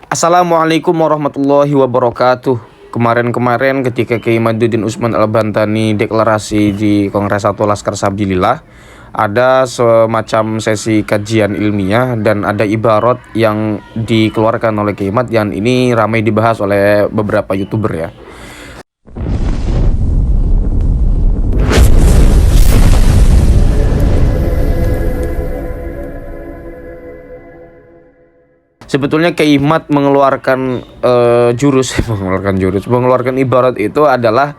Assalamualaikum warahmatullahi wabarakatuh. Kemarin-kemarin ketika Kiai Madudin Usman Al-Bantani deklarasi di Kongres 1 Laskar Sabilillah, ada semacam sesi kajian ilmiah dan ada ibarat yang dikeluarkan oleh Kiai Mad yang ini ramai dibahas oleh beberapa YouTuber ya. Sebetulnya Kiai Mad mengeluarkan mengeluarkan ibarat itu adalah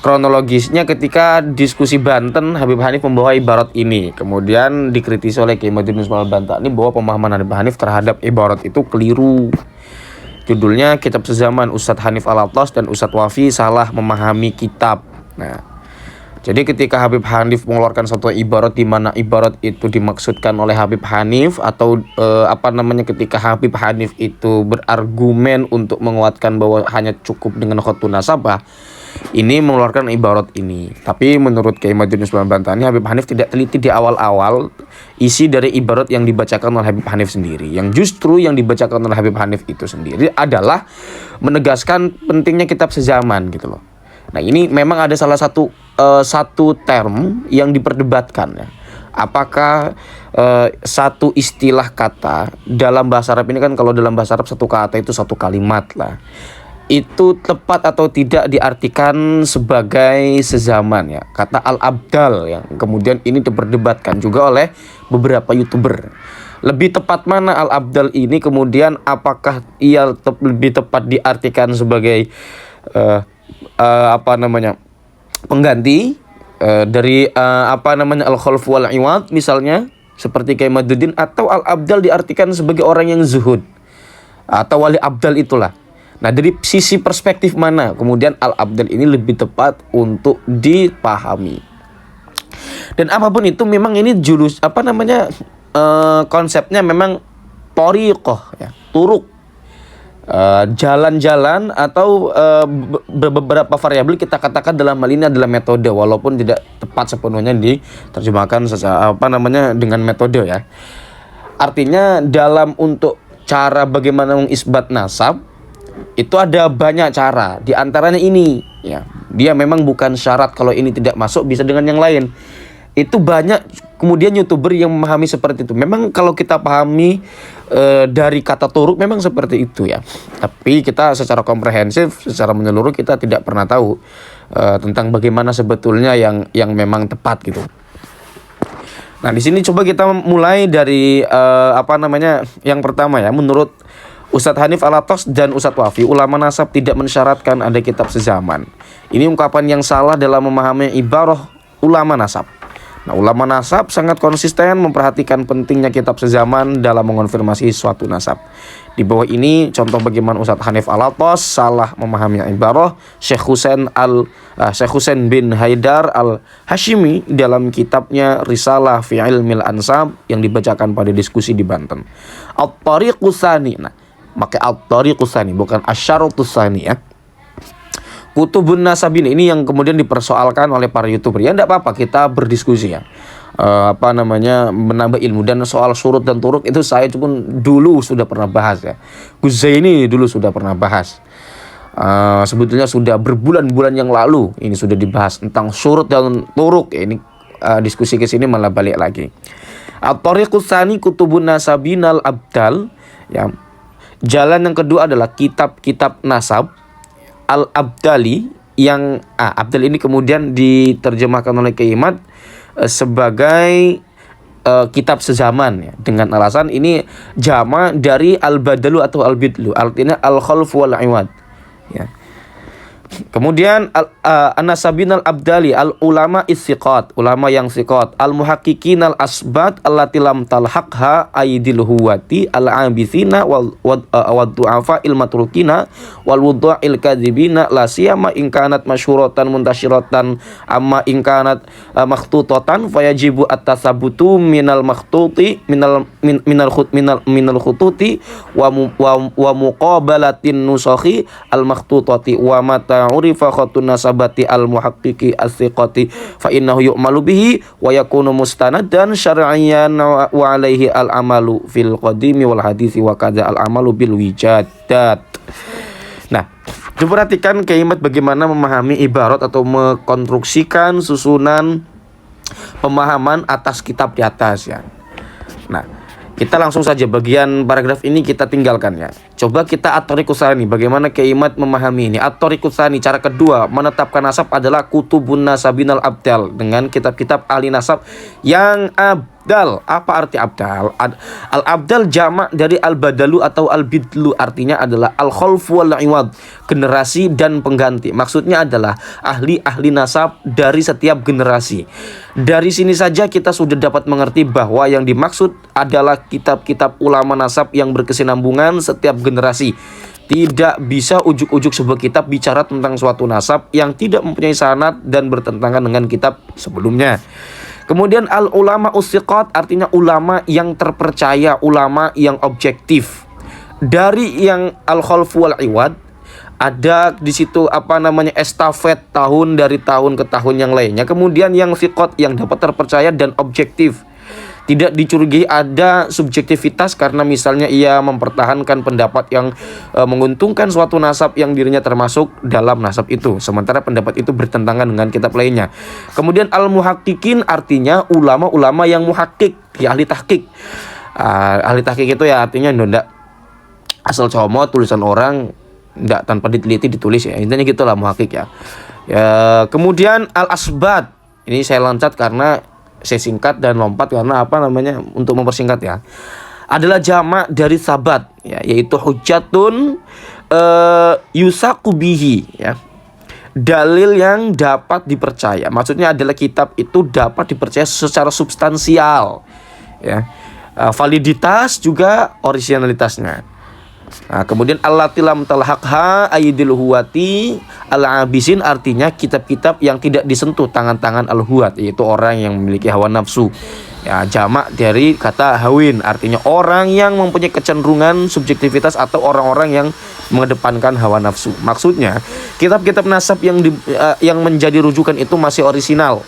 kronologisnya ketika diskusi Banten, Habib Hanif membawa ibarat ini. Kemudian dikritisi oleh Kiai Madudin Usman Al-Bantani bahwa pemahaman Habib Hanif terhadap ibarat itu keliru. Judulnya Kitab Sezaman, Ustadz Hanif Alatas dan Ustadz Wafi salah memahami kitab. Nah, jadi ketika Habib Hanif mengeluarkan satu ibarat di mana ibarat itu dimaksudkan oleh Habib Hanif atau ketika Habib Hanif itu berargumen untuk menguatkan bahwa hanya cukup dengan khotun nasabah, ini mengeluarkan ibarat ini. Tapi menurut Kiai Madudin Usman Al-Bantani, Habib Hanif tidak teliti di awal-awal isi dari ibarat yang dibacakan oleh Habib Hanif sendiri. Yang justru yang dibacakan oleh Habib Hanif itu sendiri adalah menegaskan pentingnya kitab sezaman gitu loh. Nah, ini memang ada salah satu term yang diperdebatkan ya. Apakah satu istilah kata dalam bahasa Arab ini kan, kalau dalam bahasa Arab satu kata itu satu kalimat lah, itu tepat atau tidak diartikan sebagai sezaman ya. Kata al-abdal yang kemudian ini diperdebatkan juga oleh beberapa YouTuber. Lebih tepat mana al-abdal ini, kemudian apakah ia lebih tepat diartikan sebagai pengganti dari al-khalf wal iwad misalnya seperti Kiai Madudin, atau al-abdal diartikan sebagai orang yang zuhud atau wali abdal itulah. Nah, dari sisi perspektif mana kemudian al-abdal ini lebih tepat untuk dipahami. Dan apapun itu memang ini konsepnya memang thariqah ya, turuk, jalan-jalan atau beberapa variabel kita katakan dalam hal ini adalah metode, walaupun tidak tepat sepenuhnya diterjemahkan dengan metode ya. Artinya dalam untuk cara bagaimana mengisbat nasab itu ada banyak cara, di antaranya ini ya. Dia memang bukan syarat kalau ini tidak masuk bisa dengan yang lain. Itu banyak kemudian YouTuber yang memahami seperti itu. Memang kalau kita pahami dari kata turuk memang seperti itu ya. Tapi kita secara komprehensif, secara menyeluruh kita tidak pernah tahu tentang bagaimana sebetulnya yang memang tepat gitu. Nah, di sini coba kita mulai dari yang pertama ya. Menurut Ustadz Hanif Alatas dan Ustadz Wafi, ulama nasab tidak mensyaratkan ada kitab sezaman. Ini ungkapan yang salah dalam memahami ibarah ulama nasab. Nah, ulama nasab sangat konsisten memperhatikan pentingnya kitab sezaman dalam mengonfirmasi suatu nasab. Di bawah ini contoh bagaimana Ustadz Hanif Alatas salah memahami ibarah Syekh Husain bin Haidar Al-Hashimi dalam kitabnya Risalah fi Ilmil Ansab yang dibacakan pada diskusi di Banten. At-Tariqus Tsani. Nah, maka at-Tariqus Tsani bukan asy-syaratus tsani ya. Kutubun nasabin ini yang kemudian dipersoalkan oleh para YouTuber. Ya enggak apa-apa kita berdiskusi ya. Menambah ilmu. Dan soal surut dan turuk itu saya pun dulu sudah pernah bahas ya. Guzaini dulu sudah pernah bahas. Sebetulnya sudah berbulan-bulan yang lalu ini sudah dibahas tentang surut dan turuk ya. Ini diskusi ke sini malah balik lagi. At-Tariqus Tsani kutubun nasabinal abdal ya. Jalan yang kedua adalah kitab-kitab nasab al-abdali yang abdal ini kemudian diterjemahkan oleh Kiai Mad sebagai kitab sezaman ya, dengan alasan ini jama dari al-badalu atau al-bidlu, artinya al-khalf wal iwad ya. Kemudian an-nasabin al-abdali al-ulama istiqat, ulama yang siqat, al-muhaqqiqin al-asbat allati lam talhaqha aidil huwati al-abithina wal du'afa il-matrukina wal wudu'il kadzibina la siyama in kanat masyhuratan muntasyiratan amma in kanat makhtutatan fayajibu at-tasabutu minal makhtuti minal khututi wa muqabalatin nusakhi al-makhtutati wa mata idza urifa khatun nasabati al-muhaqqiqi as-siqati fa innahu yu'malu bihi wa yakunu mustanadan syar'iyyan wa alaihi al-amalu fil qadimi wal hadisi wa kadza al-amalu bil wijadat. Nah, diperhatikan kalimat bagaimana memahami ibarat atau mengkonstruksikan susunan pemahaman atas kitab di atas ya. Nah, kita langsung saja bagian paragraf ini kita tinggalkan ya. Coba kita at-thariqus-tsani, bagaimana kalimat memahami ini. At-thariqus-tsani, cara kedua menetapkan nasab adalah kutubun nasabinal abdal, dengan kitab-kitab ahli nasab yang abdal. Apa arti abdal? Al-abdal jamak dari al-badalu atau al-bidlu, artinya adalah al-khalfu wal-iwad, generasi dan pengganti. Maksudnya adalah ahli-ahli nasab dari setiap generasi. Dari sini saja kita sudah dapat mengerti bahwa yang dimaksud adalah kitab-kitab ulama nasab yang berkesinambungan setiap generasi. Tidak bisa ujuk-ujuk sebuah kitab bicara tentang suatu nasab yang tidak mempunyai sanad dan bertentangan dengan kitab sebelumnya. Kemudian al-ulama usiqat, artinya ulama yang terpercaya, ulama yang objektif. Dari yang al-khalfu wal-iwad, ada di situ estafet tahun dari tahun ke tahun yang lainnya. Kemudian yang siqat, yang dapat terpercaya dan objektif, tidak dicurigai ada subjektivitas karena misalnya ia mempertahankan pendapat yang menguntungkan suatu nasab yang dirinya termasuk dalam nasab itu, sementara pendapat itu bertentangan dengan kitab lainnya. Kemudian al-muhaqqiqin, artinya ulama-ulama yang muhakkik, ya ahli tahqiq. Ahli tahqiq itu ya artinya ndak asal comot tulisan orang, ndak tanpa diteliti ditulis ya, intinya gitulah muhakkik ya. Kemudian al-asbat, ini saya loncat karena saya singkat dan lompat karena untuk mempersingkat ya, adalah jamak dari sabat ya, yaitu hujjatun yusaku bihi ya, dalil yang dapat dipercaya. Maksudnya adalah kitab itu dapat dipercaya secara substansial ya, validitas juga originalitasnya. Nah, kemudian allati lam talhaqha aidil huwati al-abisin, artinya kitab-kitab yang tidak disentuh tangan-tangan al-huwat, yaitu orang yang memiliki hawa nafsu. Ya, jamak dari kata hawin, artinya orang yang mempunyai kecenderungan subjektivitas atau orang-orang yang mengedepankan hawa nafsu. Maksudnya, kitab-kitab nasab yang menjadi rujukan itu masih orisinal,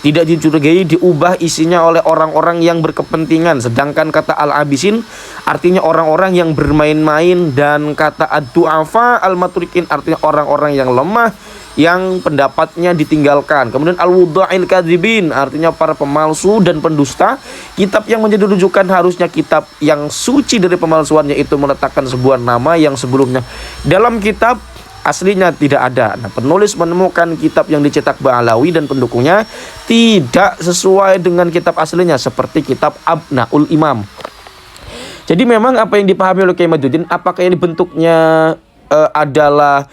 tidak dicurigai diubah isinya oleh orang-orang yang berkepentingan. Sedangkan kata al-abisin artinya orang-orang yang bermain-main, dan kata ad-du'afa al-maturikin artinya orang-orang yang lemah yang pendapatnya ditinggalkan. Kemudian al-wudha'il kadzibin artinya para pemalsu dan pendusta. Kitab yang menjadi rujukan harusnya kitab yang suci dari pemalsuannya, itu meletakkan sebuah nama yang sebelumnya dalam kitab aslinya tidak ada. Nah, penulis menemukan kitab yang dicetak Ba'alawi dan pendukungnya tidak sesuai dengan kitab aslinya, seperti kitab Abnaul Imam. Jadi memang apa yang dipahami oleh Kiai Maduddin, apakah ini bentuknya adalah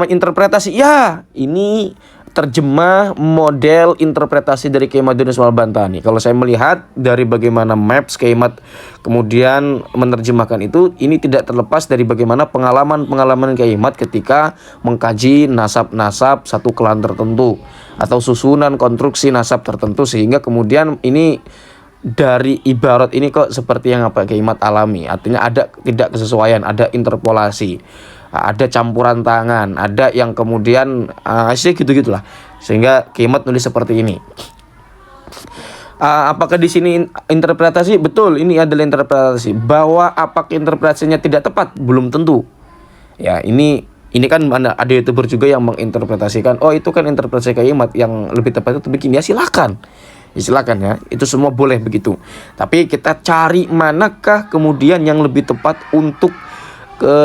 interpretasi? Ya, ini terjemah model interpretasi dari Kiai Maduddin Ismail Bantani. Kalau saya melihat dari bagaimana Maps Kiai Mad kemudian menerjemahkan itu, ini tidak terlepas dari bagaimana pengalaman Kiai Mad ketika mengkaji nasab-nasab satu klan tertentu atau susunan konstruksi nasab tertentu, sehingga kemudian ini dari ibarat ini kok seperti yang Kiai Mad alami. Artinya ada tidak kesesuaian, ada interpolasi, ada campuran tangan, ada yang kemudian gitu-gitulah, sehingga Kiai Mad nulis seperti ini. Apakah di sini interpretasi? Betul, ini adalah interpretasi. Bahwa apakah interpretasinya tidak tepat? Belum tentu. Ya, ini kan ada YouTuber juga yang menginterpretasikan, oh itu kan interpretasi Kiai Mad yang lebih tepat itu begini. Ya silakan. Ya, itu semua boleh begitu. Tapi kita cari manakah kemudian yang lebih tepat untuk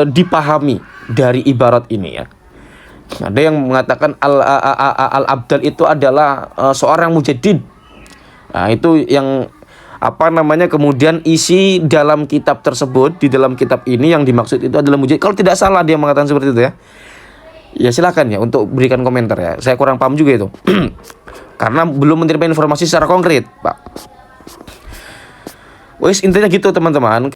dipahami dari ibarat ini ya. Ada yang mengatakan al-abdal itu adalah seorang mujaddid. Nah, itu yang kemudian isi dalam kitab tersebut, di dalam kitab ini yang dimaksud itu adalah mujaddid. Kalau tidak salah dia mengatakan seperti itu ya. Ya silakan ya untuk berikan komentar ya. Saya kurang paham juga itu. Karena belum menerima informasi secara konkret, Pak. Wes intinya gitu teman-teman.